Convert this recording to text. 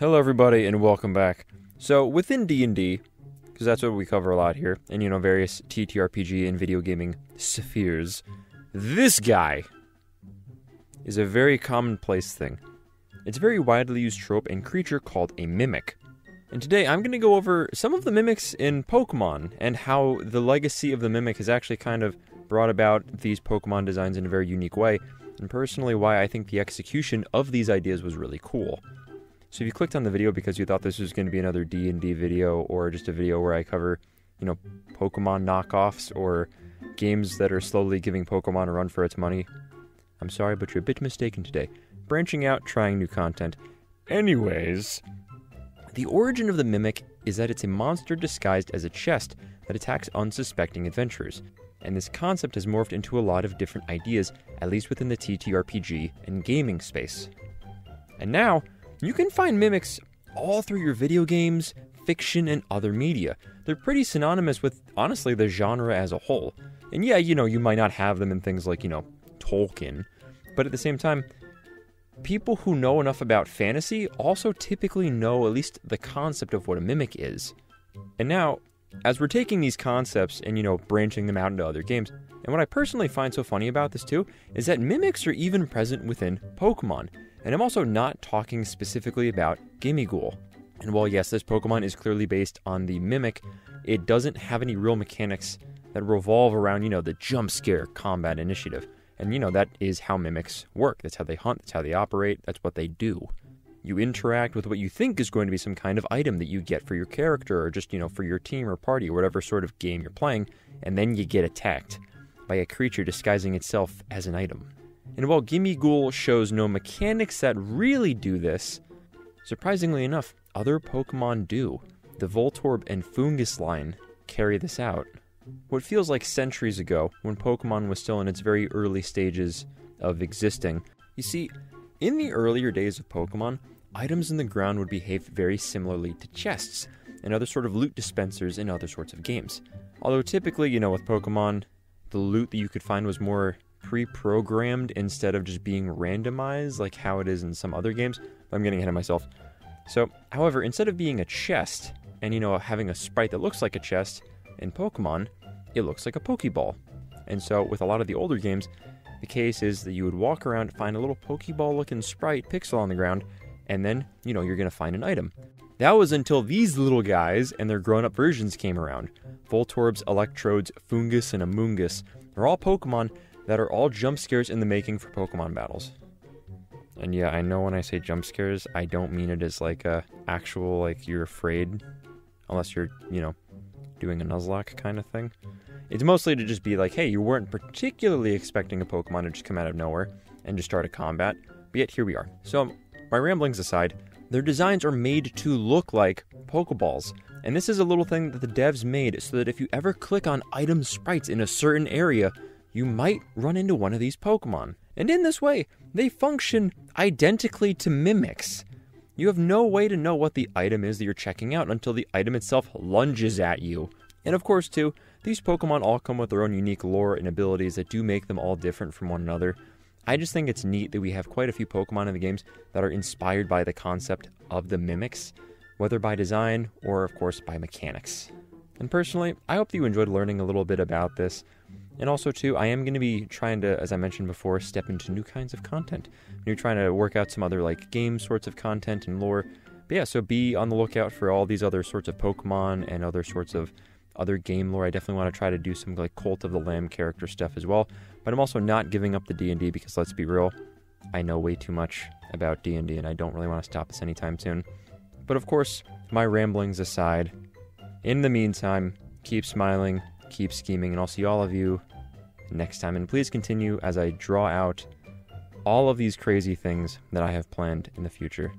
Hello everybody and welcome back. So within D&D, because that's what we cover a lot here, and various ttrpg and video gaming spheres, this guy is a very commonplace thing. It's a very widely used trope and creature called a mimic. And today I'm going to go over some of the mimics in Pokemon and how the legacy of the mimic has actually kind of brought about these Pokemon designs in a very unique way, and personally why I think the execution of these ideas was really cool. So if you clicked on the video because you thought this was going to be another D&D video or just a video where I cover, Pokemon knockoffs or games that are slowly giving Pokemon a run for its money, I'm sorry, but you're a bit mistaken today. Branching out, trying new content. Anyways, the origin of the mimic is that it's a monster disguised as a chest that attacks unsuspecting adventurers. And this concept has morphed into a lot of different ideas, at least within the TTRPG and gaming space. And now, you can find mimics all through your video games, fiction, and other media. They're pretty synonymous with, honestly, the genre as a whole. And yeah, you might not have them in things like, Tolkien. But at the same time, people who know enough about fantasy also typically know at least the concept of what a mimic is. And now, as we're taking these concepts and, branching them out into other games, and what I personally find so funny about this too, is that mimics are even present within Pokemon. And I'm also not talking specifically about Gimmighoul. And while yes, this Pokemon is clearly based on the mimic, it doesn't have any real mechanics that revolve around, the jump scare combat initiative. And that is how mimics work. That's how they hunt, that's how they operate, that's what they do. You interact with what you think is going to be some kind of item that you get for your character or just, for your team or party or whatever sort of game you're playing, and then you get attacked by a creature disguising itself as an item. And while Gimmighoul shows no mechanics that really do this, surprisingly enough, other Pokemon do. The Voltorb and Foongus line carry this out. What feels like centuries ago, when Pokemon was still in its very early stages of existing, you see, in the earlier days of Pokemon, items in the ground would behave very similarly to chests and other sort of loot dispensers in other sorts of games. Although typically, with Pokemon, the loot that you could find was more pre-programmed instead of just being randomized like how it is in some other games. I'm getting ahead of myself. So, however, instead of being a chest and, having a sprite that looks like a chest, in Pokemon, it looks like a Pokeball. And so, with a lot of the older games, the case is that you would walk around, find a little Pokeball-looking sprite pixel on the ground, and then, you're going to find an item. That was until these little guys and their grown-up versions came around. Voltorbs, Electrodes, Foongus, and Amoongus are all Pokemon that are all jump scares in the making for Pokemon battles. And yeah, I know when I say jump scares, I don't mean it as like a actual, like, you're afraid, unless you're, doing a Nuzlocke kind of thing. It's mostly to just be like, hey, you weren't particularly expecting a Pokemon to just come out of nowhere and just start a combat, but yet here we are. So, my ramblings aside, their designs are made to look like Pokeballs, and this is a little thing that the devs made so that if you ever click on item sprites in a certain area, you might run into one of these Pokemon. And in this way, they function identically to mimics. You have no way to know what the item is that you're checking out until the item itself lunges at you. And of course, too, these Pokemon all come with their own unique lore and abilities that do make them all different from one another. I just think it's neat that we have quite a few Pokemon in the games that are inspired by the concept of the mimics, whether by design or, of course, by mechanics. And personally, I hope that you enjoyed learning a little bit about this. And also, too, I am going to be trying to, as I mentioned before, step into new kinds of content. You're trying to work out some other, game sorts of content and lore. But yeah, so be on the lookout for all these other sorts of Pokemon and other sorts of other game lore. I definitely want to try to do some, Cult of the Lamb character stuff as well. But I'm also not giving up the D&D because, let's be real, I know way too much about D&D and I don't really want to stop this anytime soon. But of course, my ramblings aside, in the meantime, keep smiling, keep scheming, and I'll see all of you next time. And please continue as I draw out all of these crazy things that I have planned in the future.